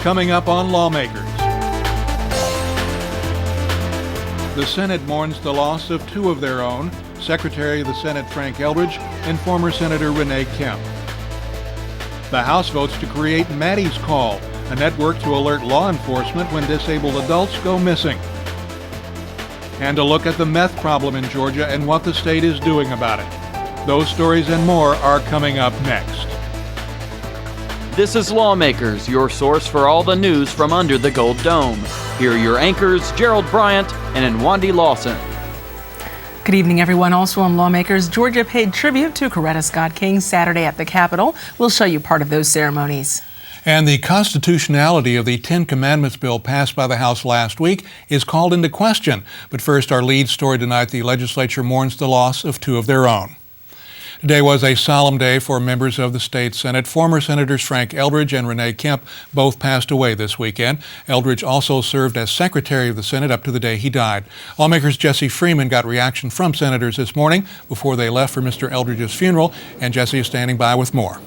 coming up on Lawmakers. The Senate mourns the loss of two of their own, Secretary of the Senate Frank Eldridge and former Senator Renee Kemp. The House votes to create Maddie's Call, a network to alert law enforcement when disabled adults go missing. And a look at the meth problem in Georgia and what the state is doing about it. Those stories and more are coming up next. This is Lawmakers, your source for all the news from under the Gold Dome. Here are your anchors, Gerald, Bryant, and Nwandi Lawson. Good evening, everyone. Also on Lawmakers, Georgia paid tribute to Coretta Scott King Saturday at the Capitol. We'll show you part of those ceremonies. And the constitutionality of the Ten Commandments bill passed by the House last week is called into question. But first, our lead story tonight, the legislature mourns the loss of two of their own. Today was a solemn day for members of the state Senate. Former Senators Frank Eldridge and Renee Kemp both passed away this weekend. Eldridge also served as Secretary of the Senate up to the day he died. Lawmakers Jesse Freeman got reaction from senators this morning before they left for Mr. Eldridge's funeral, and Jesse is standing by with more.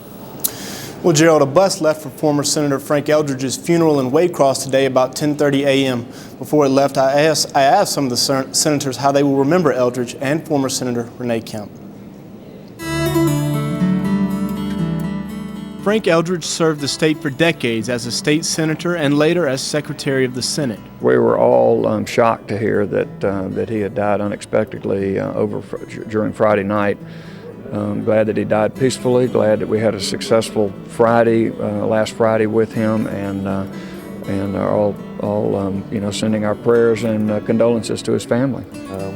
Well, Gerald, a bus left for former Senator Frank Eldridge's funeral in Waycross today about 10:30 a.m. Before it left, I asked some of the senators how they will remember Eldridge and former Senator Renee Kemp. Frank Eldridge served the state for decades as a state senator and later as Secretary of the Senate. We were all shocked to hear that he had died unexpectedly during Friday night. Glad that he died peacefully. Glad that we had a successful Friday, last Friday with him, and are all sending our prayers and condolences to his family.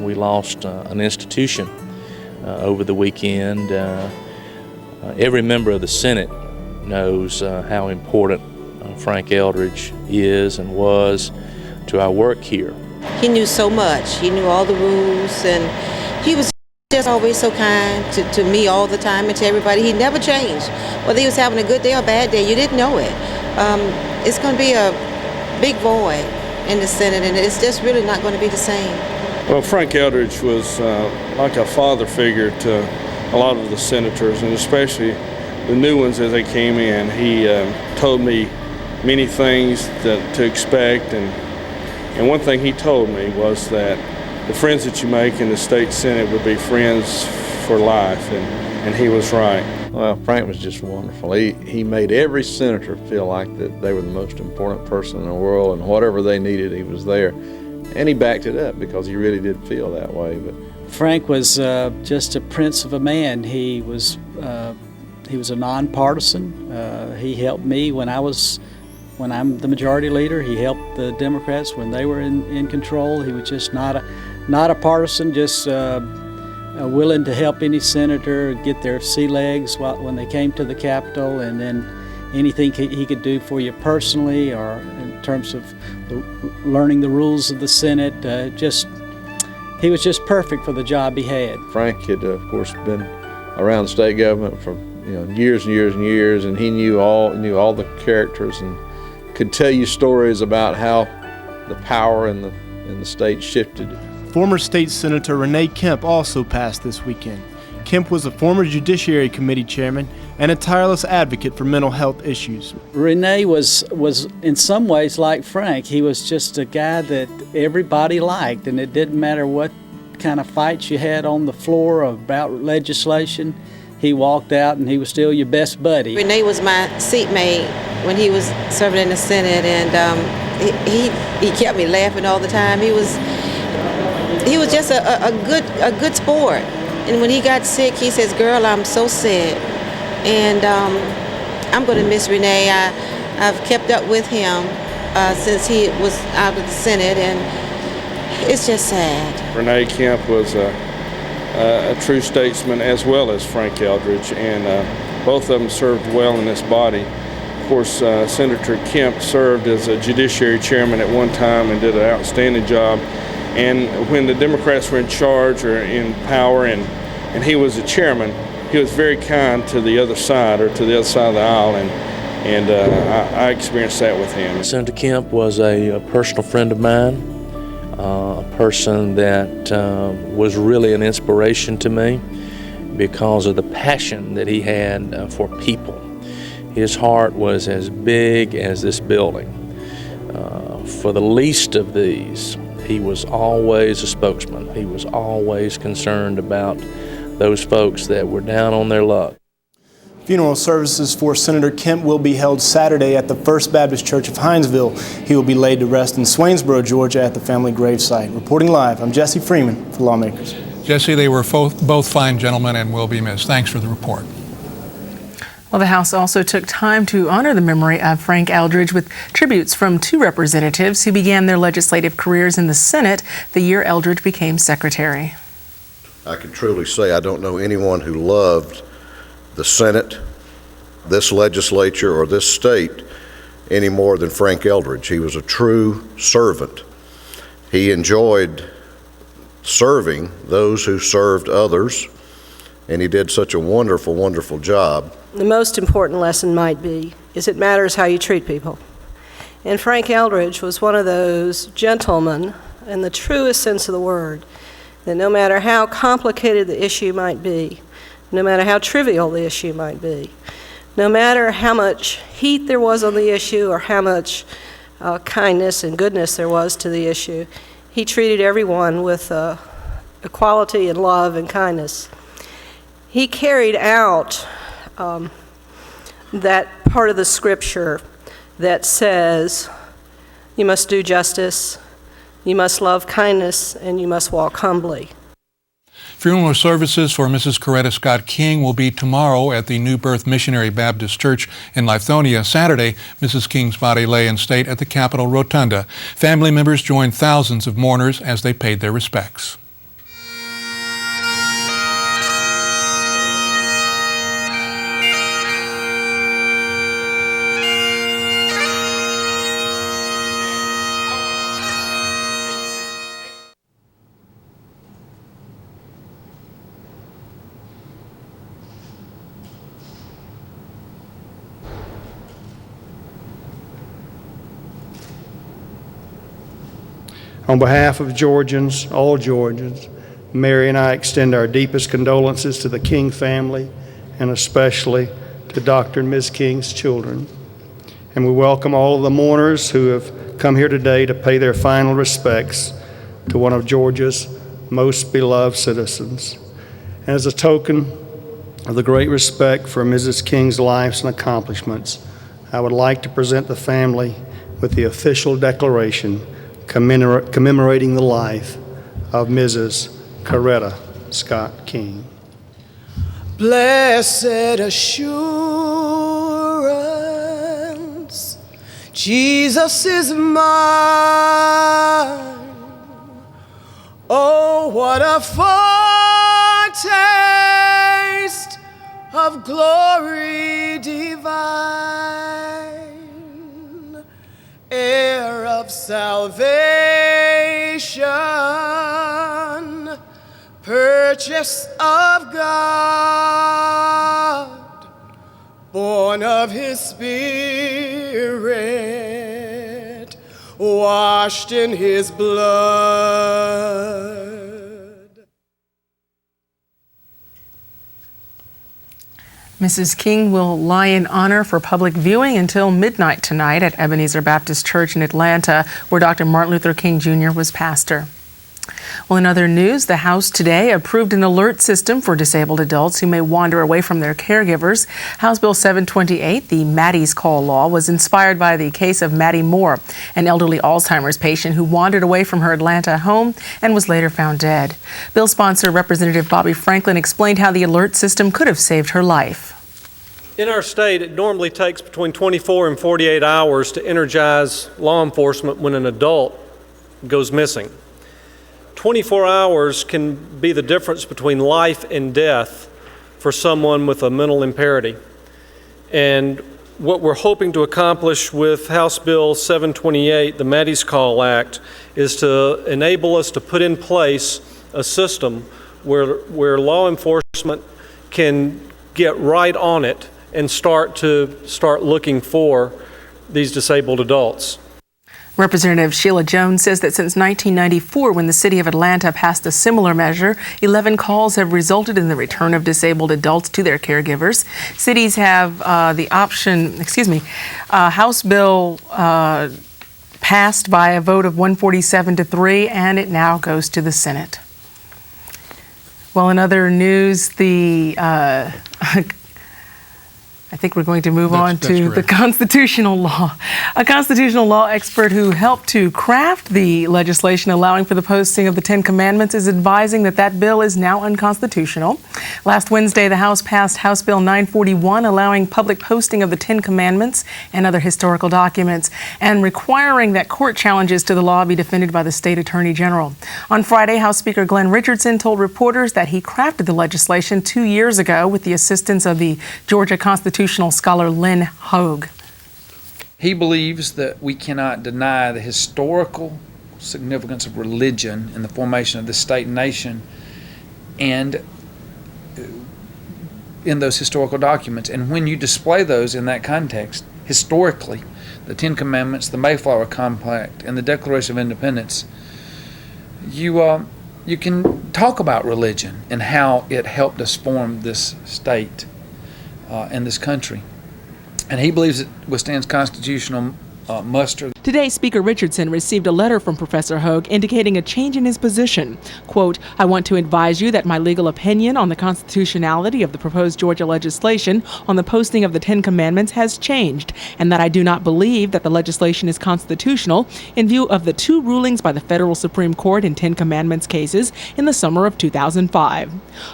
We lost an institution over the weekend. Every member of the Senate knows how important Frank Eldridge is and was to our work here. He knew so much. He knew all the rules, and he was just always so kind to me all the time and to everybody. He never changed. Whether he was having a good day or bad day, you didn't know it. It's going to be a big void in the Senate, and it's just really not going to be the same. Well, Frank Eldridge was like a father figure to a lot of the senators, and especially the new ones as they came in. He told me many things to expect, and one thing he told me was that the friends that you make in the state Senate would be friends for life, and he was right. Well, Frank was just wonderful. He made every senator feel like that they were the most important person in the world, and whatever they needed, he was there. And he backed it up because he really did feel that way. But Frank was just a prince of a man. He was a nonpartisan. He helped me when I'm the majority leader. He helped the Democrats when they were in control. He was just not a partisan, just willing to help any senator get their sea legs when they came to the Capitol, and then anything he could do for you personally or in terms of learning the rules of the Senate. He was just perfect for the job he had. Frank had, of course, been around the state government for years and years and years, and he knew all the characters and could tell you stories about how the power in the state shifted. Former state senator Renee Kemp also passed this weekend. Kemp was a former Judiciary Committee chairman and a tireless advocate for mental health issues. Renee was in some ways like Frank. He was just a guy that everybody liked, and it didn't matter what kind of fights you had on the floor about legislation. He walked out and he was still your best buddy. Renee was my seatmate when he was serving in the Senate, and he kept me laughing all the time. He was just a good sport. And when he got sick, he says, "Girl, I'm so sad." And I'm going to miss Renee. I've kept up with him since he was out of the Senate, and it's just sad. Renee Kemp was a true statesman as well as Frank Eldridge, and both of them served well in this body. Of course, Senator Kemp served as a Judiciary Chairman at one time and did an outstanding job. And when the Democrats were in charge or in power and he was a chairman, he was very kind to the other side or to the other side of the aisle, and I experienced that with him. Senator Kemp was a personal friend of mine, a person that was really an inspiration to me because of the passion that he had for people. his heart was as big as this building. For the least of these, he was always a spokesman. He was always concerned about those folks that were down on their luck. Funeral services for Senator Kemp will be held Saturday at the First Baptist Church of Hinesville. He will be laid to rest in Swainsboro, Georgia at the family gravesite. Reporting live, I'm Jesse Freeman for Lawmakers. Jesse, they were both fine gentlemen and will be missed. Thanks for the report. Well, the House also took time to honor the memory of Frank Eldridge with tributes from two representatives who began their legislative careers in the Senate the year Eldridge became Secretary. I can truly say I don't know anyone who loved the Senate, this legislature, or this state any more than Frank Eldridge. He was a true servant. He enjoyed serving those who served others, and he did such a wonderful, wonderful job. The most important lesson might be is it matters how you treat people. And Frank Eldridge was one of those gentlemen in the truest sense of the word, that no matter how complicated the issue might be, no matter how trivial the issue might be, no matter how much heat there was on the issue or how much kindness and goodness there was to the issue, he treated everyone with equality and love and kindness. He carried out that part of the scripture that says you must do justice, you must love kindness, and you must walk humbly. Funeral services for Mrs. Coretta Scott King will be tomorrow at the New Birth Missionary Baptist Church in Lithonia. Saturday, Mrs. King's body lay in state at the Capitol Rotunda. Family members joined thousands of mourners as they paid their respects. On behalf of Georgians, all Georgians, Mary and I extend our deepest condolences to the King family and especially to Dr. and Ms. King's children. And we welcome all of the mourners who have come here today to pay their final respects to one of Georgia's most beloved citizens. And as a token of the great respect for Mrs. King's lives and accomplishments, I would like to present the family with the official declaration commemorating the life of Mrs. Coretta Scott King. Blessed assurance, Jesus is mine. Oh, what a foretaste of glory divine, heir of salvation, purchase of God, born of his Spirit, washed in his blood. Mrs. King will lie in honor for public viewing until midnight tonight at Ebenezer Baptist Church in Atlanta, where Dr. Martin Luther King Jr. was pastor. Well, in other news, the House today approved an alert system for disabled adults who may wander away from their caregivers. House Bill 728, the Maddie's Call law, was inspired by the case of Maddie Moore, an elderly Alzheimer's patient who wandered away from her Atlanta home and was later found dead. Bill sponsor Representative Bobby Franklin explained how the alert system could have saved her life. In our state, it normally takes between 24 and 48 hours to energize law enforcement when an adult goes missing. 24 hours can be the difference between life and death for someone with a mental impairment. And what we're hoping to accomplish with House Bill 728, the Maddie's Call Act, is to enable us to put in place a system where law enforcement can get right on it and start looking for these disabled adults. Representative Sheila Jones says that since 1994, when the city of Atlanta passed a similar measure, 11 calls have resulted in the return of disabled adults to their caregivers. Cities have the option, House bill passed by a vote of 147 to 3, and it now goes to the Senate. Well, in other news, I think we're going to move on to the constitutional law. A constitutional law expert who helped to craft the legislation allowing for the posting of the 10 Commandments is advising that that bill is now unconstitutional. Last Wednesday, the House passed House Bill 941, allowing public posting of the 10 Commandments and other historical documents, and requiring that court challenges to the law be defended by the state attorney general. On Friday, House Speaker Glenn Richardson told reporters that he crafted the legislation 2 years ago with the assistance of the Georgia constitutional scholar Lynn Hogue. He believes that we cannot deny the historical significance of religion in the formation of the state and nation and in those historical documents. And when you display those in that context, historically, the 10 Commandments, the Mayflower Compact, and the Declaration of Independence, you can talk about religion and how it helped us form this state in this country. And he believes it withstands constitutional muster. Today, Speaker Richardson received a letter from Professor Hogue indicating a change in his position. Quote, "I want to advise you that my legal opinion on the constitutionality of the proposed Georgia legislation on the posting of the 10 Commandments has changed, and that I do not believe that the legislation is constitutional in view of the 2 rulings by the federal Supreme Court in 10 Commandments cases in the summer of 2005.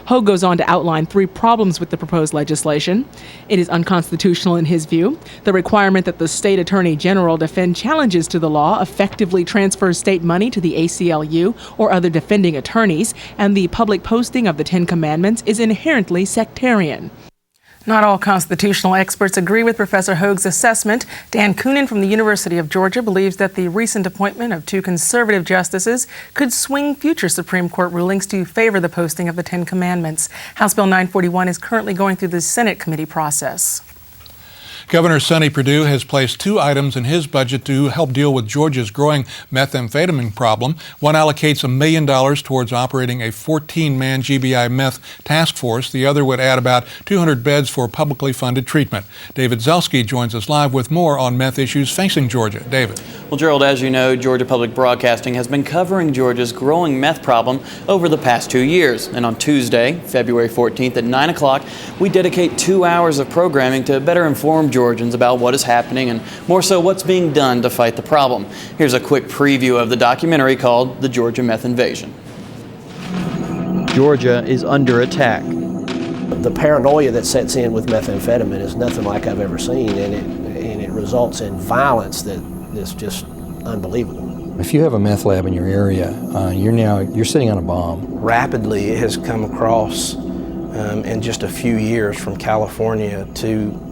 Hogue goes on to outline 3 problems with the proposed legislation. It is unconstitutional in his view. The requirement that the state attorney general defend challenges to the law effectively transfers state money to the ACLU or other defending attorneys, and the public posting of the 10 Commandments is inherently sectarian." Not all constitutional experts agree with Professor Hogue's assessment. Dan Coonan from the University of Georgia believes that the recent appointment of 2 conservative justices could swing future Supreme Court rulings to favor the posting of the 10 Commandments. House Bill 941 is currently going through the Senate committee process. Governor Sonny Perdue has placed 2 items in his budget to help deal with Georgia's growing methamphetamine problem. One allocates $1 million towards operating a 14-man GBI meth task force. The other would add about 200 beds for publicly funded treatment. David Zelski joins us live with more on meth issues facing Georgia. David. Well, Gerald, as you know, Georgia Public Broadcasting has been covering Georgia's growing meth problem over the past 2 years. And on Tuesday, February 14th at 9 o'clock, we dedicate 2 hours of programming to better inform Georgians about what is happening and more so what's being done to fight the problem. Here's a quick preview of the documentary called The Georgia Meth Invasion. Georgia is under attack. The paranoia that sets in with methamphetamine is nothing like I've ever seen, and it results in violence that is just unbelievable. If you have a meth lab in your area, you're sitting on a bomb. Rapidly, it has come across in just a few years from California to,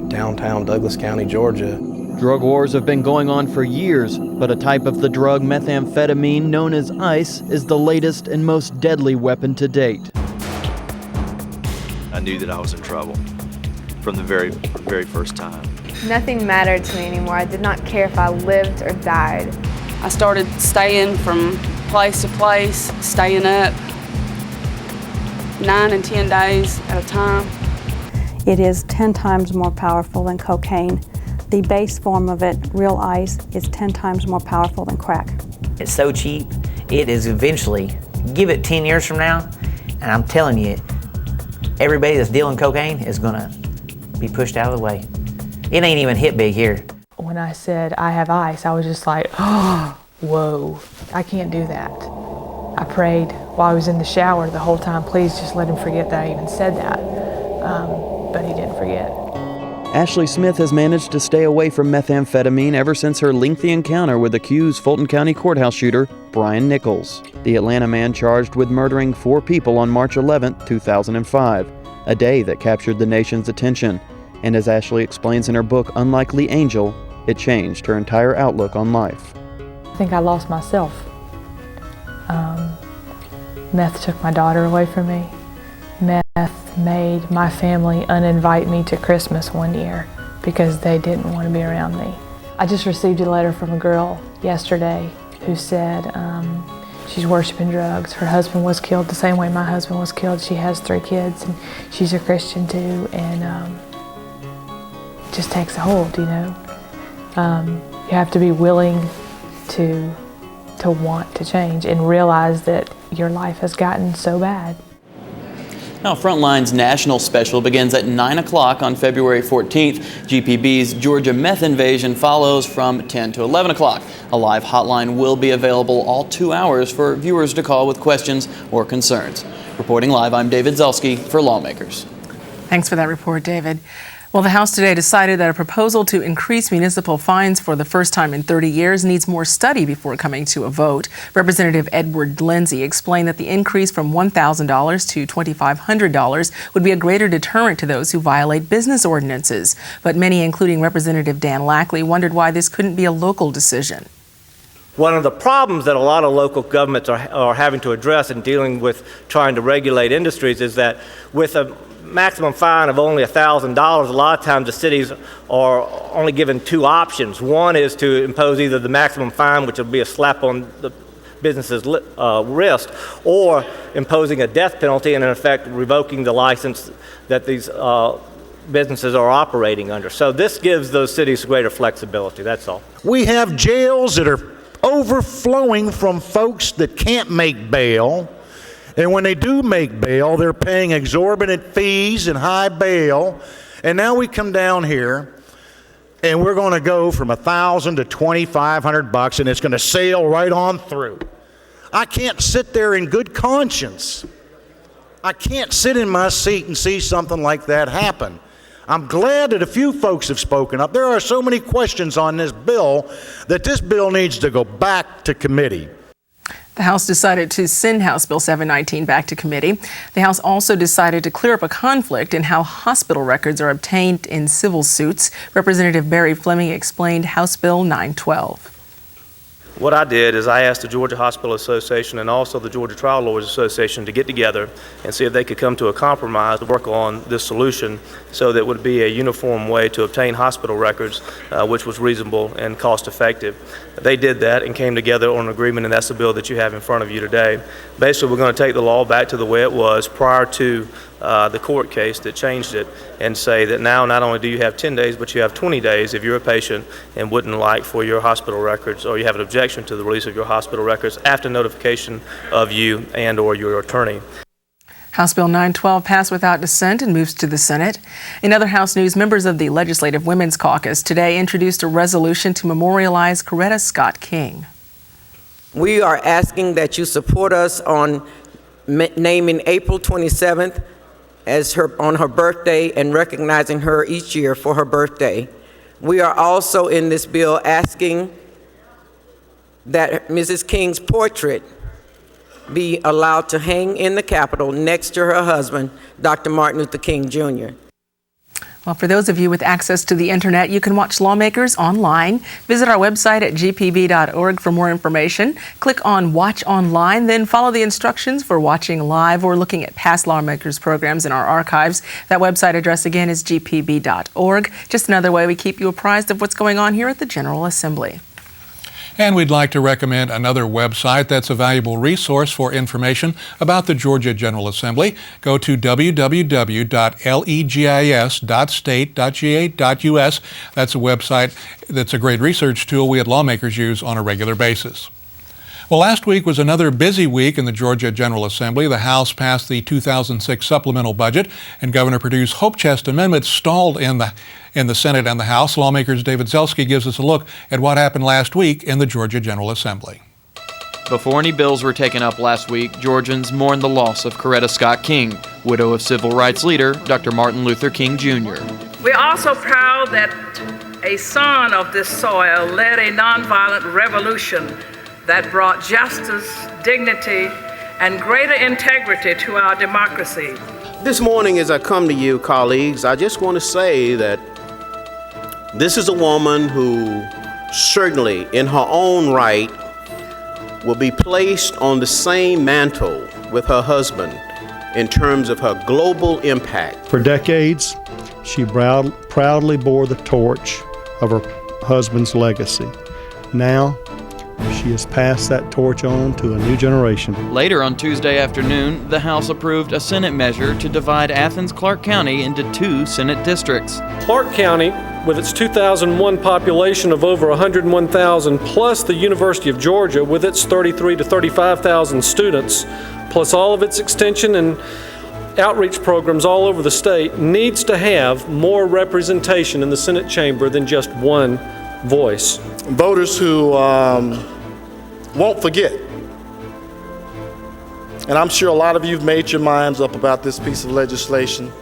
downtown Douglas County, Georgia. Drug wars have been going on for years, but a type of the drug methamphetamine known as ice is the latest and most deadly weapon to date. I knew that I was in trouble from the very first time. Nothing mattered to me anymore. I did not care if I lived or died. I started staying from place to place, staying up 9 and 10 days at a time. It is 10 times more powerful than cocaine. The base form of it, real ice, is 10 times more powerful than crack. It's so cheap, it is eventually, give it 10 years from now, and I'm telling you, everybody that's dealing cocaine is gonna be pushed out of the way. It ain't even hit big here. When I said I have ice, I was just like, oh, whoa, I can't do that. I prayed while I was in the shower the whole time, please just let him forget that I even said that. But he didn't forget. Ashley Smith has managed to stay away from methamphetamine ever since her lengthy encounter with accused Fulton County courthouse shooter Brian Nichols, the Atlanta man charged with murdering 4 people on March 11, 2005, a day that captured the nation's attention. And as Ashley explains in her book Unlikely Angel, it changed her entire outlook on life. I think I lost myself. Meth took my daughter away from me. Meth made my family uninvite me to Christmas one year because they didn't want to be around me. I just received a letter from a girl yesterday who said she's worshiping drugs. Her husband was killed the same way my husband was killed. She has 3 kids, and she's a Christian too, and it just takes a hold, you know. You have to be willing to want to change and realize that your life has gotten so bad. Now, Frontline's national special begins at 9 o'clock on February 14th. GPB's Georgia Meth Invasion follows from 10 to 11 o'clock. A live hotline will be available all 2 hours for viewers to call with questions or concerns. Reporting live, I'm David Zelski for Lawmakers. Thanks for that report, David. Well, the House today decided that a proposal to increase municipal fines for the first time in 30 years needs more study before coming to a vote. Representative Edward Lindsay explained that the increase from $1,000 to $2,500 would be a greater deterrent to those who violate business ordinances. But many, including Representative Dan Lackley, wondered why this couldn't be a local decision. One of the problems that a lot of local governments are having to address in dealing with trying to regulate industries is that with a maximum fine of only $1,000, a lot of times the cities are only given 2 options. One is to impose either the maximum fine, which will be a slap on the business's wrist, or imposing a death penalty and in effect revoking the license that these businesses are operating under. So this gives those cities greater flexibility, that's all. We have jails that are overflowing from folks that can't make bail. And when they do make bail, they're paying exorbitant fees and high bail. And now we come down here and we're going to go from $1,000 to $2,500 and it's going to sail right on through. I can't sit there in good conscience. I can't sit in my seat and see something like that happen. I'm glad that a few folks have spoken up. There are so many questions on this bill that this bill needs to go back to committee. The House decided to send House Bill 719 back to committee. The House also decided to clear up a conflict in how hospital records are obtained in civil suits. Representative Barry Fleming explained House Bill 912. What I did is I asked the Georgia Hospital Association and also the Georgia Trial Lawyers Association to get together and see if they could come to a compromise to work on this solution so that it would be a uniform way to obtain hospital records, which was reasonable and cost effective. They did that and came together on an agreement, and that's the bill that you have in front of you today. Basically, we're going to take the law back to the way it was prior to the court case that changed it, and say that now not only do you have 10 days, but you have 20 days if you're a patient and wouldn't like for your hospital records, or you have an objection to the release of your hospital records after notification of you and or your attorney. House Bill 912 passed without dissent and moves to the Senate. In other House news, members of the Legislative Women's Caucus today introduced a resolution to memorialize Coretta Scott King. We are asking that you support us on naming April 27th as on her birthday and recognizing her each year for her birthday. We are also in this bill asking that Mrs. King's portrait be allowed to hang in the Capitol next to her husband, Dr. Martin Luther King Jr. Well, for those of you with access to the internet, you can watch Lawmakers online. Visit our website at gpb.org for more information. Click on Watch Online, then follow the instructions for watching live or looking at past Lawmakers programs in our archives. That website address again is gpb.org. Just another way we keep you apprised of what's going on here at the General Assembly. And we'd like to recommend another website that's a valuable resource for information about the Georgia General Assembly. Go to www.legis.state.ga.us. That's a website that's a great research tool we at Lawmakers use on a regular basis. Well, last week was another busy week in the Georgia General Assembly. The House passed the 2006 supplemental budget, and Governor Perdue's Hope Chest amendment stalled in the Senate and the House. Lawmakers' David Zelski gives us a look at what happened last week in the Georgia General Assembly. Before any bills were taken up last week, Georgians mourned the loss of Coretta Scott King, widow of civil rights leader Dr. Martin Luther King Jr. We're also proud that a son of this soil led a nonviolent revolution that brought justice, dignity, and greater integrity to our democracy. This morning, as I come to you, colleagues, I just want to say that this is a woman who certainly, in her own right, will be placed on the same mantle with her husband in terms of her global impact. For decades, she proudly bore the torch of husband's legacy. Now, she has passed that torch on to a new generation. Later on Tuesday afternoon, the House approved a Senate measure to divide Athens-Clarke County into 2 Senate districts. Clarke County, with its 2001 population of over 101,000, plus the University of Georgia with its 33 to 35,000 students, plus all of its extension and outreach programs all over the state, needs to have more representation in the Senate chamber than just one voice. Voters who won't forget. And I'm sure a lot of you have made your minds up about this piece of legislation.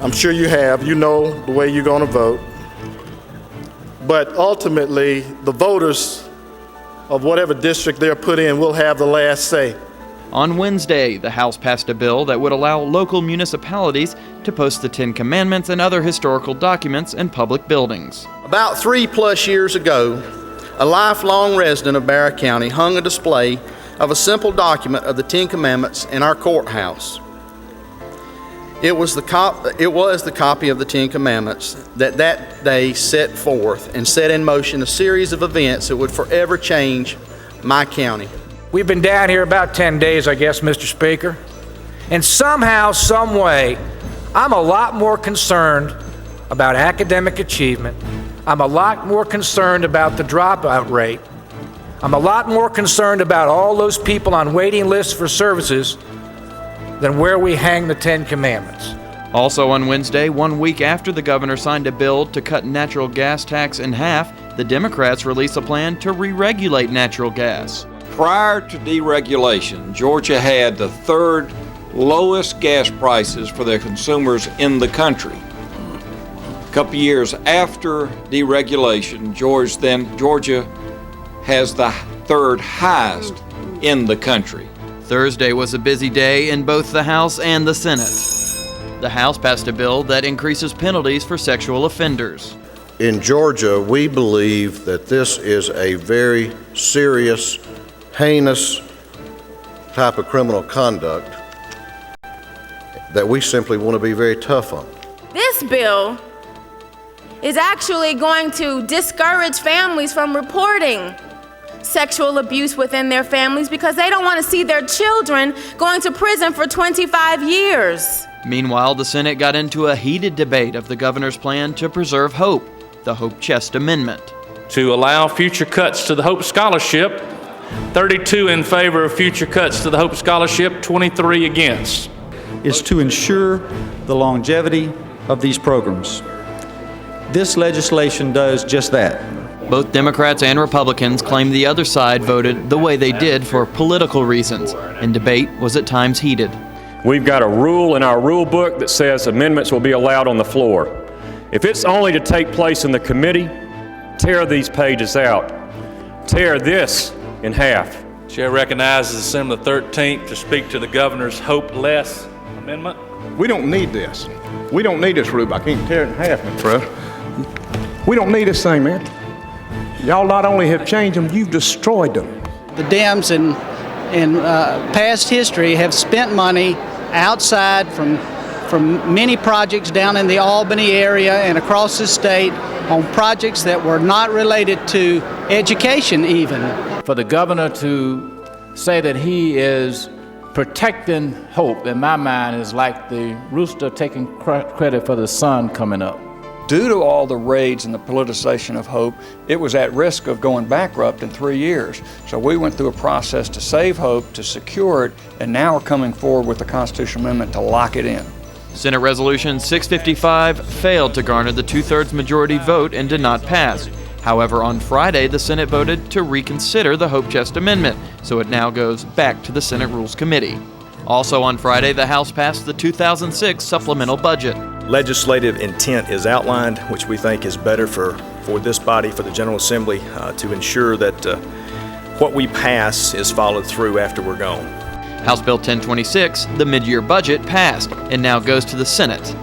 I'm sure you have. You know the way you're going to vote. But ultimately, the voters of whatever district they're put in will have the last say. On Wednesday, the House passed a bill that would allow local municipalities to post the 10 Commandments and other historical documents in public buildings. About 3+ years ago, a lifelong resident of Barrow County hung a display of a simple document of the 10 Commandments in our courthouse. It was the copy of the 10 Commandments that day set forth and set in motion a series of events that would forever change my county. We've been down here about 10 days, I guess, Mr. Speaker. And somehow, some way, I'm a lot more concerned about academic achievement. I'm a lot more concerned about the dropout rate. I'm a lot more concerned about all those people on waiting lists for services than where we hang the 10 Commandments. Also on Wednesday, 1 week after the governor signed a bill to cut natural gas tax in half, the Democrats released a plan to re-regulate natural gas. Prior to deregulation, Georgia had the 3rd lowest gas prices for their consumers in the country. A couple years after deregulation, Georgia has the 3rd highest in the country. Thursday was a busy day in both the House and the Senate. The House passed a bill that increases penalties for sexual offenders. In Georgia, we believe that this is a very serious, heinous type of criminal conduct that we simply want to be very tough on. This bill is actually going to discourage families from reporting sexual abuse within their families because they don't want to see their children going to prison for 25 years. Meanwhile, the Senate got into a heated debate of the governor's plan to preserve hope, the Hope Chest Amendment. To allow future cuts to the Hope Scholarship, 32 in favor of future cuts to the Hope Scholarship, 23 against. Is to ensure the longevity of these programs. This legislation does just that. Both Democrats and Republicans claim the other side voted the way they did for political reasons, and debate was at times heated. We've got a rule in our rule book that says amendments will be allowed on the floor. If it's only to take place in the committee, tear these pages out. Tear this in half. Chair recognizes Assembly 13th to speak to the governor's Hope Less amendment. We don't need this. We don't need this rule. I can't tear it in half, Mr. President. We don't need this thing, man. Y'all not only have changed them, you've destroyed them. The Dems in past history have spent money outside from many projects down in the Albany area and across the state on projects that were not related to education even. For the governor to say that he is protecting hope, in my mind, is like the rooster taking credit for the sun coming up. Due to all the raids and the politicization of hope, it was at risk of going bankrupt in 3 years. So we went through a process to save hope, to secure it, and now we're coming forward with the constitutional amendment to lock it in. Senate Resolution 655 failed to garner the 2/3 majority vote and did not pass. However, on Friday, the Senate voted to reconsider the Hope Chest Amendment, so it now goes back to the Senate Rules Committee. Also on Friday, the House passed the 2006 supplemental budget. Legislative intent is outlined, which we think is better for this body, for the General Assembly, to ensure that what we pass is followed through after we're gone. House Bill 1026, the mid-year budget, passed and now goes to the Senate.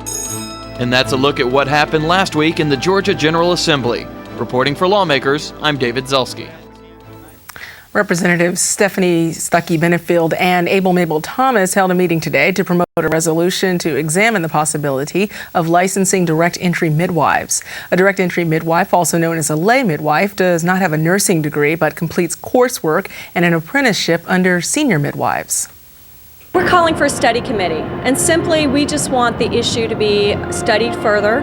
And that's a look at what happened last week in the Georgia General Assembly. Reporting for Lawmakers, I'm David Zelski. Representatives Stephanie Stuckey-Benefield and Abel Mabel Thomas held a meeting today to promote a resolution to examine the possibility of licensing direct entry midwives. A direct entry midwife, also known as a lay midwife, does not have a nursing degree but completes coursework and an apprenticeship under senior midwives. We're calling for a study committee, and simply we just want the issue to be studied further.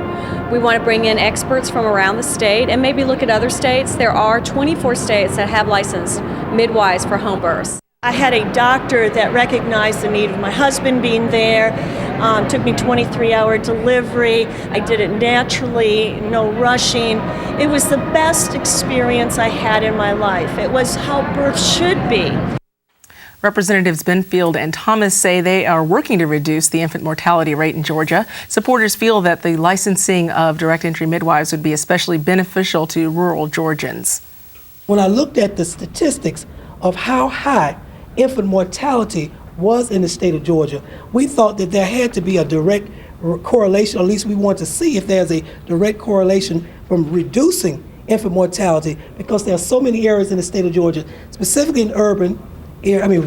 We want to bring in experts from around the state and maybe look at other states. There are 24 states that have licensed midwives for home births. I had a doctor that recognized the need of my husband being there. Took me 23-hour delivery. I did it naturally, no rushing. It was the best experience I had in my life. It was how birth should be. Representatives Benfield and Thomas say they are working to reduce the infant mortality rate in Georgia. Supporters feel that the licensing of direct entry midwives would be especially beneficial to rural Georgians. When I looked at the statistics of how high infant mortality was in the state of Georgia, we thought that there had to be a direct correlation, or at least we want to see if there's a direct correlation from reducing infant mortality, because there are so many areas in the state of Georgia, specifically in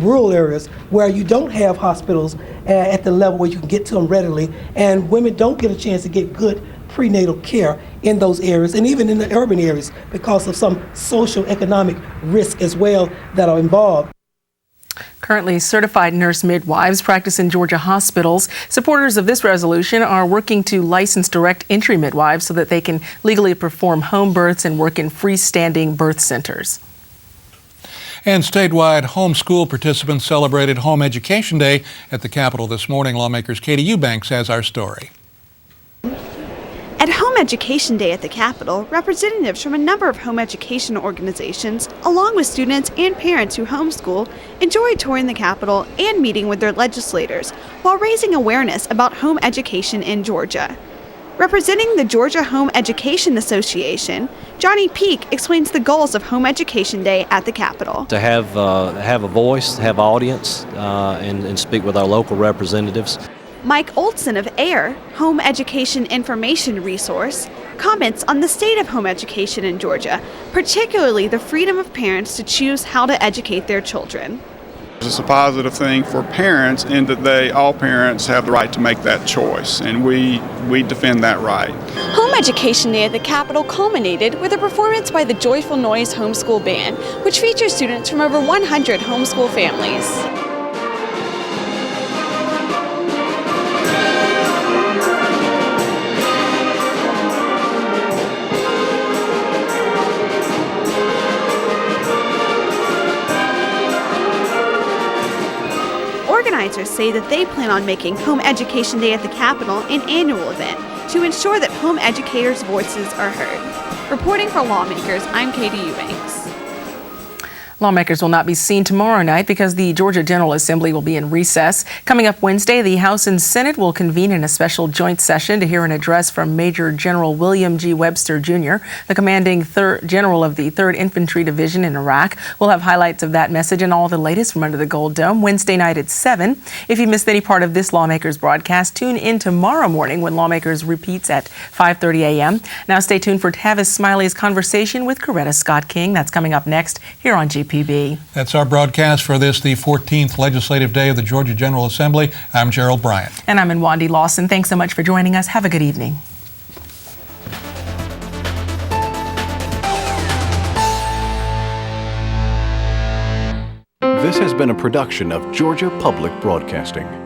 rural areas, where you don't have hospitals at the level where you can get to them readily, and women don't get a chance to get good prenatal care in those areas, and even in the urban areas, because of some social economic risk as well that are involved. Currently, certified nurse midwives practice in Georgia hospitals. Supporters of this resolution are working to license direct entry midwives so that they can legally perform home births and work in freestanding birth centers. And statewide, homeschool participants celebrated Home Education Day at the Capitol this morning. Lawmakers Katie Eubanks has our story. At Home Education Day at the Capitol, representatives from a number of home education organizations, along with students and parents who homeschool, enjoyed touring the Capitol and meeting with their legislators while raising awareness about home education in Georgia. Representing the Georgia Home Education Association, Johnny Peak explains the goals of Home Education Day at the Capitol. To have a voice, have audience, and speak with our local representatives. Mike Olson of AIR, Home Education Information Resource, comments on the state of home education in Georgia, particularly the freedom of parents to choose how to educate their children. It's a positive thing for parents in that all parents have the right to make that choice, and we defend that right. Home Education Day at the Capitol culminated with a performance by the Joyful Noise Homeschool Band, which features students from over 100 homeschool families. Organizers say that they plan on making Home Education Day at the Capitol an annual event to ensure that home educators' voices are heard. Reporting for Lawmakers, I'm Katie Eubanks. Lawmakers will not be seen tomorrow night because the Georgia General Assembly will be in recess. Coming up Wednesday, the House and Senate will convene in a special joint session to hear an address from Major General William G. Webster, Jr., the commanding general of the 3rd Infantry Division in Iraq. We'll have highlights of that message and all the latest from under the Gold Dome Wednesday night at 7. If you missed any part of this Lawmakers broadcast, tune in tomorrow morning when Lawmakers repeats at 5:30 a.m. Now stay tuned for Tavis Smiley's conversation with Coretta Scott King. That's coming up next here on GPB. That's our broadcast for this, the 14th legislative day of the Georgia General Assembly. I'm Gerald Bryant. And I'm Nwandi Lawson. Thanks so much for joining us. Have a good evening. This has been a production of Georgia Public Broadcasting.